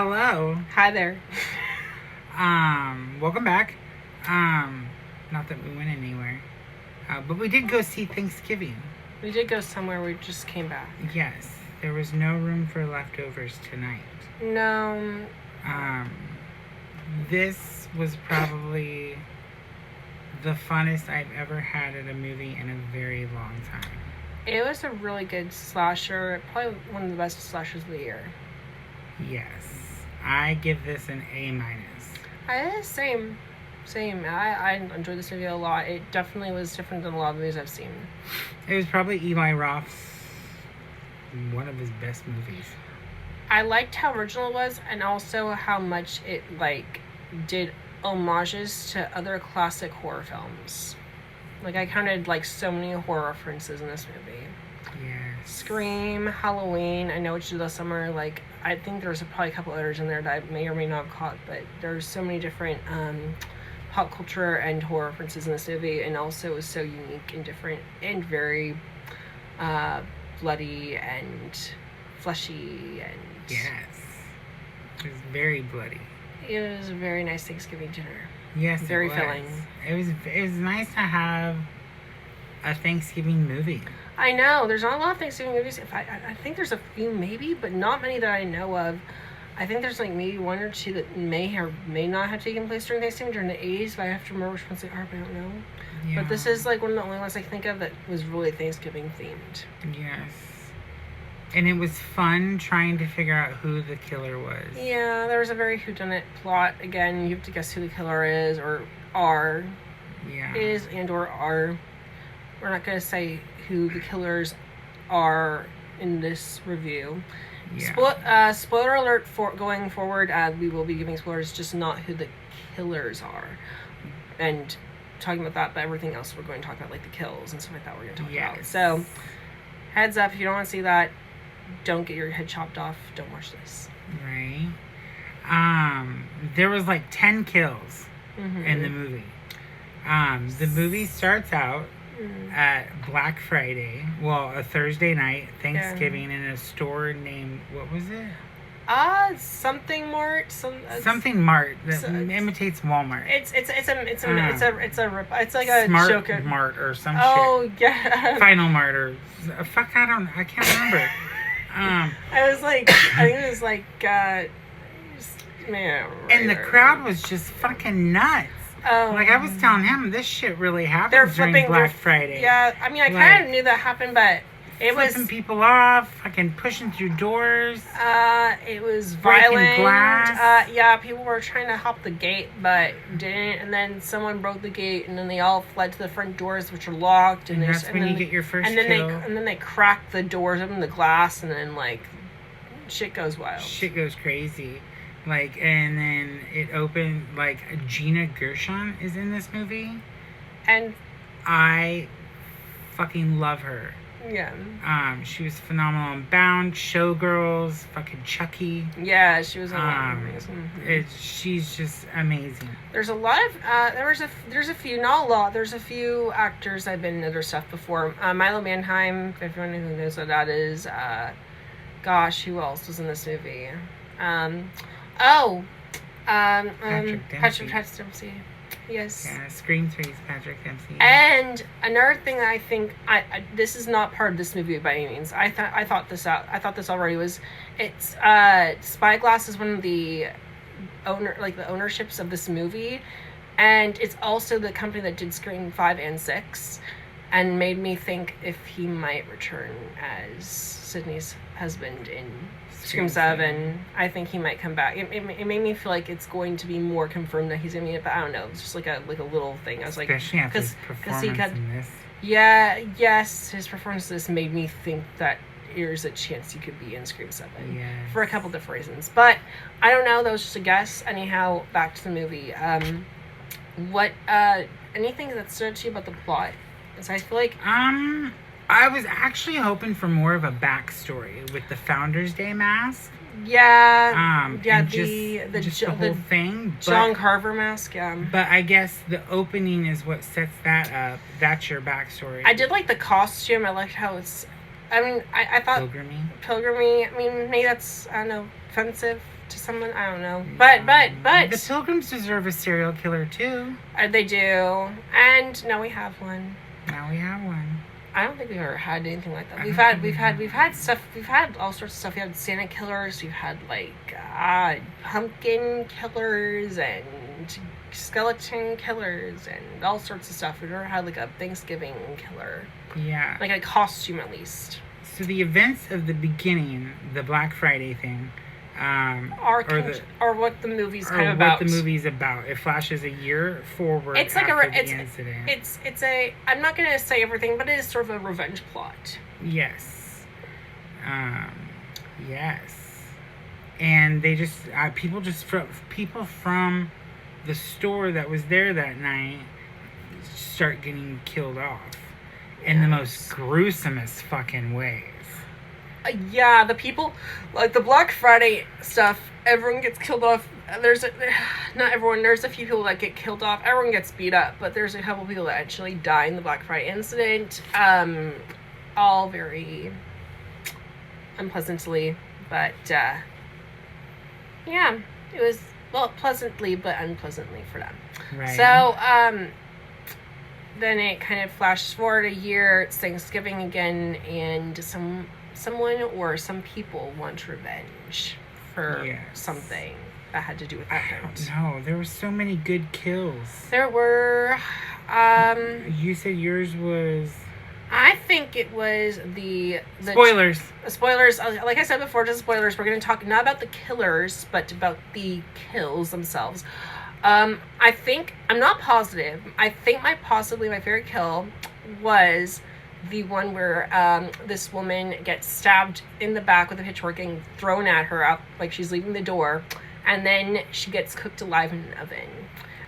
Hello. Hi there. Welcome back. Not that we went anywhere. But we did go see Thanksgiving. We did go somewhere. We just came back. Yes. There was no room for leftovers tonight. No. This was probably the funnest I've ever had at a movie in a very long time. It was a really good slasher. Probably one of the best slashers of the year. Yes. I give this an A-. Same. I enjoyed this movie a lot. It definitely was different than a lot of movies I've seen. It was probably Eli Roth's one of his best movies. I liked how original it was, and also how much it did homages to other classic horror films. I counted so many horror references in this movie. Yes. Scream, Halloween, I Know What You Do Last Summer. I think there's probably a couple others in there that I may or may not have caught, but there's so many different pop culture and horror references in this movie, and also it was so unique and different and very bloody and fleshy and... Yes. It was very bloody. It was a very nice Thanksgiving dinner. Yes, very it filling. It was nice to have a Thanksgiving movie. I know. There's not a lot of Thanksgiving movies. I think there's a few maybe, but not many that I know of. I think there's maybe one or two that may or may not have taken place during Thanksgiving during the 80s, but I have to remember which ones they are, but I don't know. Yeah. But this is one of the only ones I think of that was really Thanksgiving themed. Yes. And it was fun trying to figure out who the killer was. Yeah, there was a very whodunit plot. Again, you have to guess who the killer is or are. Yeah. Is and or are. We're not going to say who the killers are in this review. Yeah. Spoiler alert for going forward. We will be giving spoilers, just not who the killers are, and talking about that. But everything else we're going to talk about, the kills and stuff like that. We're going to talk about. So, heads up, if you don't want to see that, don't get your head chopped off. Don't watch this. Right. There was 10 kills in the movie. The movie starts out at Black Friday, a Thursday night, Thanksgiving, in a store named, what was it? Something Mart. Something Mart that imitates Walmart. It's like a Smart joke. Mart or some shit. Oh yeah. Final Mart or I can't remember. I think it was man. And the crowd was just fucking nuts. Oh. I was telling him, this shit really happened during Black Friday. Yeah, I mean, I kind of knew that happened, but it was... Flipping people off, fucking pushing through doors. It was breaking violent. Glass. Yeah, people were trying to hop the gate, but didn't, and then someone broke the gate, and then they all fled to the front doors, which are locked. And that's when you get your first kill. And then they cracked the doors, open the glass, and then, shit goes wild. Shit goes crazy. And then it opened, Gina Gershon is in this movie. And I fucking love her. Yeah. She was phenomenal in Bound, Showgirls, fucking Chucky. Yeah, she was amazing. She's just amazing. There's a lot of, there's a few, not a lot, there's a few actors that have been in other stuff before. Milo Manheim, if anyone who knows what that is. Gosh, who else was in this movie? Patrick Dempsey. Yes. Yeah, Scream 3's Patrick Dempsey. And another thing that I think this is not part of this movie by any means. I thought this out. I thought this already was. It's Spyglass is one of the the ownerships of this movie, and it's also the company that did Scream 5 and 6, and made me think if he might return as Sydney's husband in Scream 7. I think he might come back. It made me feel like it's going to be more confirmed that he's going to be in it, but I don't know. It's just a little thing. I was especially after his performance in this. Yeah, yes, his performance in this made me think that there's a chance he could be in Scream 7. Yes. For a couple different reasons. But I don't know. That was just a guess. Anyhow, back to the movie. Anything that stood out to you about the plot? Because I feel like... I was actually hoping for more of a backstory with the Founders Day mask. Yeah. The whole thing. John Carver mask. Yeah. But I guess the opening is what sets that up. That's your backstory. I did like the costume. I liked how it's. I mean, I thought pilgrimy. I mean, maybe that's, I don't know, offensive to someone. I don't know. But The Pilgrims deserve a serial killer too. they do. And now we have one. Now we have one. I don't think we've ever had anything like that. We've had stuff. We've had all sorts of stuff. We had Santa killers. We've had like pumpkin killers and skeleton killers and all sorts of stuff. We've never had like a Thanksgiving killer. Yeah. Like a costume at least. So the events of the beginning, the Black Friday thing, Or what the movie's kind of about. What the movie's about. It flashes a year forward. It's like after a the incident. it's a. I'm not gonna say everything, but it is sort of a revenge plot. Yes. Yes. And they just people from the store that was there that night start getting killed off in the most gruesomest fucking ways. Yeah, the people, like the Black Friday stuff, everyone gets killed off. Not everyone, there's a few people that get killed off. Everyone gets beat up, but there's a couple people that actually die in the Black Friday incident. All very unpleasantly, but yeah, it was, well, pleasantly but unpleasantly for them. Right. So, then it kind of flashes forward a year. It's Thanksgiving again, and someone or some people want revenge for something that had to do with that night. No, there were so many good kills. There were. You said yours was. I think it was the Spoilers. Spoilers. Like I said before, just spoilers. We're going to talk not about the killers, but about the kills themselves. I think, I'm not positive. I think possibly my favorite kill was the one where this woman gets stabbed in the back with a pitchfork and thrown at her out like she's leaving the door, and then she gets cooked alive in an oven.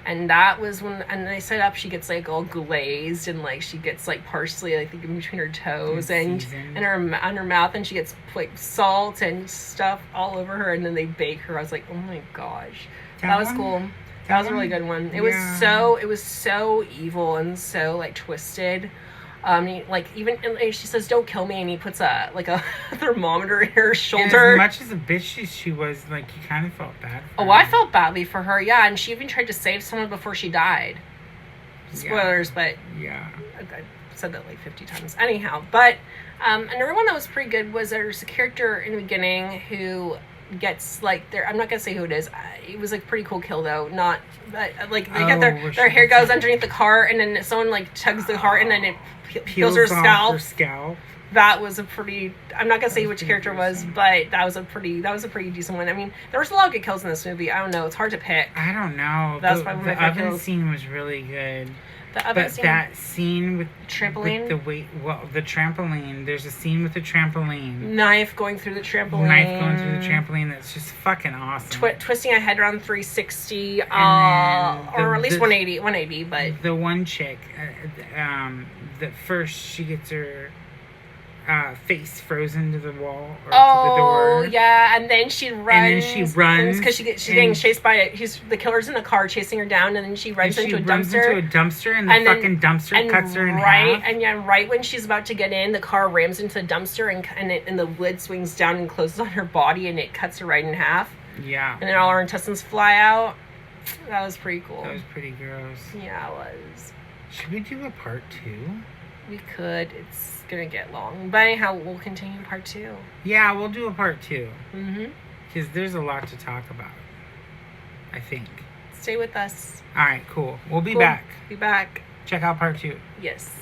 And that was when, and they set up, she gets like all glazed and like she gets like parsley, I think, in between her toes and on her mouth, and she gets like salt and stuff all over her, and then they bake her. I was like, oh my gosh, that was cool. That was a really good one. It was so evil and so like twisted. Like even and she says, "Don't kill me," and he puts a thermometer in her shoulder. And as much as a bitch she was, like, you kind of felt bad for her. I felt badly for her. Yeah, and she even tried to save someone before she died. Spoilers, but yeah, I said that like 50 times. Anyhow, but another one that was pretty good was there's a character in the beginning who gets like I'm not gonna say who it is. It was like pretty cool kill though. Not like they get their hair goes underneath the car, and then someone like tugs the car, and then it peels her scalp. That was a pretty. I'm not gonna say which character was, but that was a pretty decent one. I mean, there was a lot of good kills in this movie. I don't know. It's hard to pick. I don't know. That's probably my favorite oven kills. scene was really good. That scene with trampoline, the trampoline. There's a scene with the trampoline. Knife going through the trampoline. That's just fucking awesome. Twisting a head around 360, or at least 180. But the one chick, that first she gets her face frozen to the wall or to the door. Oh yeah, and then she runs. Because she's getting chased by the killer's in a car chasing her down, and then she runs into a dumpster. And the fucking dumpster cuts her in half. And right when she's about to get in, the car rams into the dumpster, and the lid swings down and closes on her body, and it cuts her right in half. Yeah. And then all her intestines fly out. That was pretty cool. That was pretty gross. Yeah, it was. Should we do a part 2? We could. It's gonna get long, but anyhow, we'll continue part 2. Yeah, we'll do a part 2. Because there's a lot to talk about, I think. Stay with us. All right, cool. We'll be back. Be back. Check out part 2. Yes.